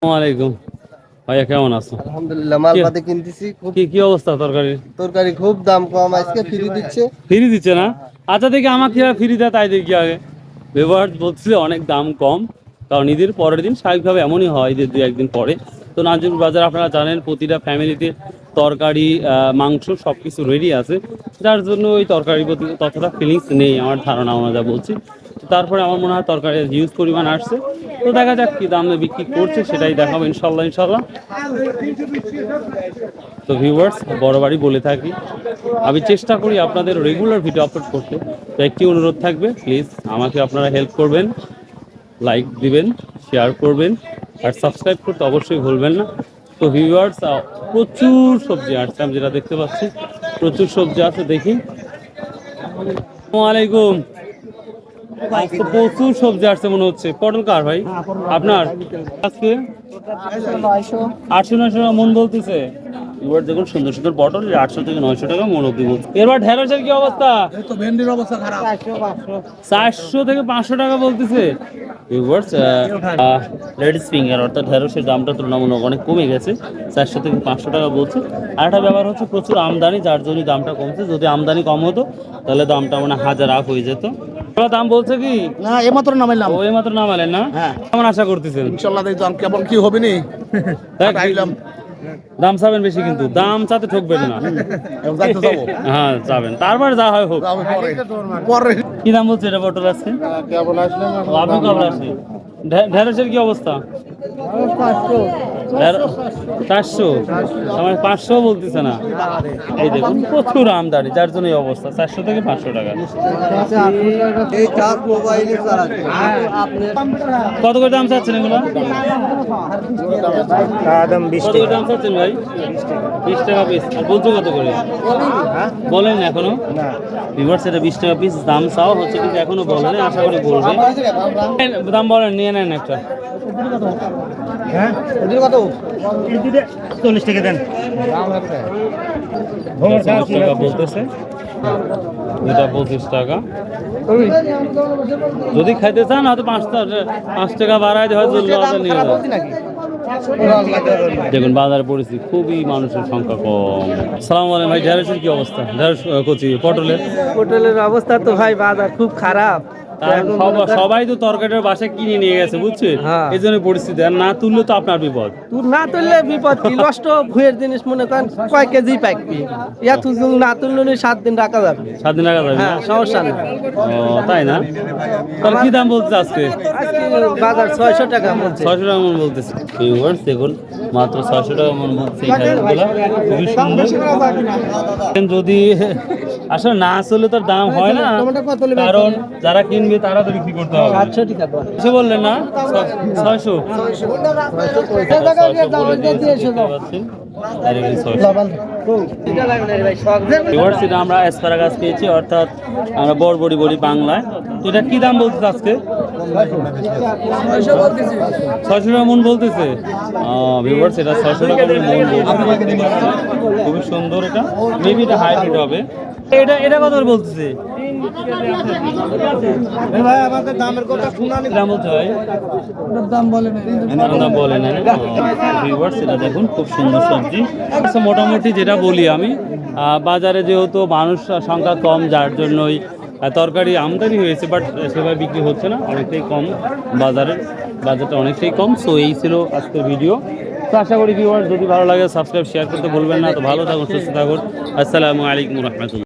আসসালামাইকুম ভাইয়া, কেমন আছো? আলহামদুলিল্লাহ, মালপাতি কিনতেছি। খুব কি কি অবস্থা তরকারি? তরকারি খুব দাম কম, আজকে ফ্রি দিচ্ছে। ফ্রি দিচ্ছে না? আচ্ছা দেখি আমার কি ফ্রি দেয় তাই দেখি আগে। ব্যবহার বলছে অনেক দাম কম, কারণ ঈদের পরের দিন স্বাভাবিকভাবে এমনই হয়, ঈদের দু একদিন পরে। তো নাজিরপুর বাজার আপনারা জানেন প্রতিটা ফ্যামিলিতে তরকারি মাংস সব কিছু রেডি আছে, যার জন্য ওই তরকারির প্রতি ততটা ফিলিংস নেই আমার ধারণা, আমরা যা বলছি। তারপরে আমার মনে হয় তরকারির হিউজ পরিমাণ আসছে। তো দেখা যাক কী দামে বিক্রি করছে, সেটাই দেখাবো ইনশাল্লাহ ইনশাল্লাহ। তো ভিউয়ার্স, বড় বাড়ি বলে থাকি, আমি চেষ্টা করি আপনাদের রেগুলার ভিডিও আপলোড করতে। তো একটি অনুরোধ থাকবে, প্লিজ আমাকে আপনারা হেল্প করবেন, লাইক দিবেন, শেয়ার করবেন, আর সাবস্ক্রাইব করতে অবশ্যই ভুলবেন না। তো ভিউয়ার্স, প্রচুর সবজি আসছে, আমি যেটা দেখতে পাচ্ছি প্রচুর সবজি আছে। দেখি। আসসালামু আলাইকুম। আজকে প্রচুর সবজি আসছে মনে হচ্ছে। পটল কার ভাই? আপনার? আজকে 800-900 টাকা মন বলতেছে। এবার দেখুন সুন্দর সুন্দর পটল 800 থেকে 900 টাকা মন অব্দি বলছে। এবার ঢেঁড়সের কি অবস্থা? ভেন্ডির অবস্থা খারাপ। 400 থেকে 500 টাকা বলতেছে। লেডিস ফিঙ্গার অর্থাৎ ঢেঁড়সের দামটা তুলনামূলক অনেক কমে গেছে, 400 থেকে 500 টাকা বলছে। আর একটা ব্যাপার হচ্ছে প্রচুর আমদানি, যার জন্য দামটা কমছে। যদি আমদানি কম হতো তাহলে দামটা মানে 1000 আপ হয়ে যেত। দাম বলছে কি? না, এইমাত্র নামাইলাম। ও এইমাত্র নামালেন না? হ্যাঁ। কেমন আশা করতেছেন? ইনশাল্লাহ দাম কেমন কি হবে নি। আইলাম। দাম চাবেন বেশি, কিন্তু দাম চাতে ঠকবেন না। হ্যাঁ যাবেন, তারপর যা হয় হোক। পরে কি দাম বলছে এটা পটল আছে? কেমন আসলেন? আপনি কবে আসেন? ঢেঁড়সের কি অবস্থা? 400, আমার 500 বলতেছে না। এই দেখুন প্রচুর আমদানি, যার জন্য এই অবস্থা। 400 থেকে 500 টাকা। কত করে দাম চাচ্ছেন এগুলো? কত করে দাম চাচ্ছেন ভাই? 20 টাকা পিস। আর বলছো কত করে? বলেন না এখনো? ভিউয়ার্স, এটা 20 টাকা পিস দাম চাও হচ্ছে, কিন্তু এখনো বলেন। আশা করি বলবে। দাম বলেন, নিয়ে নেন একটা। হ্যাঁ, কত? 40 টাকা দেন। 40 টাকা বলতেছে, এটা 25 টাকা। যদি খাইতে চান হয়তো 5 টাকা বাড়ায় হয়তো নিয়ে যাবেন। দেখুন বাজারের পরিস্থিতি, খুবই মানুষের সংখ্যা কম। সালাম আলাইকুম ভাই, ঢেঁড়সের কি অবস্থা? ঢেঁড়স কচি পটলের অবস্থা তো ভাই বাজার খুব খারাপ। সবাই তো তরকারির বাসায় কিনে নিয়ে গেছে, বুঝছেন? এই জন্য পরিস্থিতি। আর না তুললে তো আপনার বিপদ। তুই না তুললে বিপদ কি? নষ্ট ভুয়ের জিনিস মনে করেন কয় কেজি পাইবি, না তুললে 7 দিন রাখা যাবে। 7 দিন রাখা যাবে? হ্যাঁ, সমস্যা নেই। ও তাই না? তাহলে কি দাম বলছে আজকে? বাজার 600 টাকা বলছে। 600 টাকা মন বলতেছে। ভিউয়ার্স দেখুন, মাত্র 600 টাকা মন বলছে। খুবই সুন্দর। যদি আসলে না চলে তার দাম হয় না, কারণ যারা কিনবে তারা তো বিক্রি করতে হবে। 800 টাকা কিছু বললেন না? 600। আমরা অ্যাসপারাগাস পেয়েছি, অর্থাৎ আমরা বরবড়ি বলি বাংলায়। তো এটা কি দাম বলতেছে আজকে? 600 টাকা মন বলতেছে। ভিউয়ার্স, এটা 600 টাকা মন বলতেছে। খুবই সুন্দর। এটা মেবি এটা হাইব্রিড হবে। এটা এটা কত বলতেছে? ভাই আমাদের দামের কথা শুনানি। দাম বলতে ভাই? দাম বলে না। ভিউয়ার্স, এটা দেখুন খুব সুন্দর সবজি। আচ্ছা, মোটামুটি যেটা বলি আমি, বাজারে যেহেতু মানুষ সংখ্যা কম, যার জন্যই তরকারি আমদানি হয়েছে, বাট সেভাবে বিক্রি হচ্ছে না, অনেকটাই কম। বাজারটা অনেকটাই কম। সো এই ছিল আজকের ভিডিও। তো আশা করি ভিউয়ার্স, যদি ভালো লাগে সাবস্ক্রাইব শেয়ার করতে ভুলবেন না। তো ভালো থাকুন, সুস্থ থাকুন। আসসালামু আলাইকুম রহমতুল্লাহ।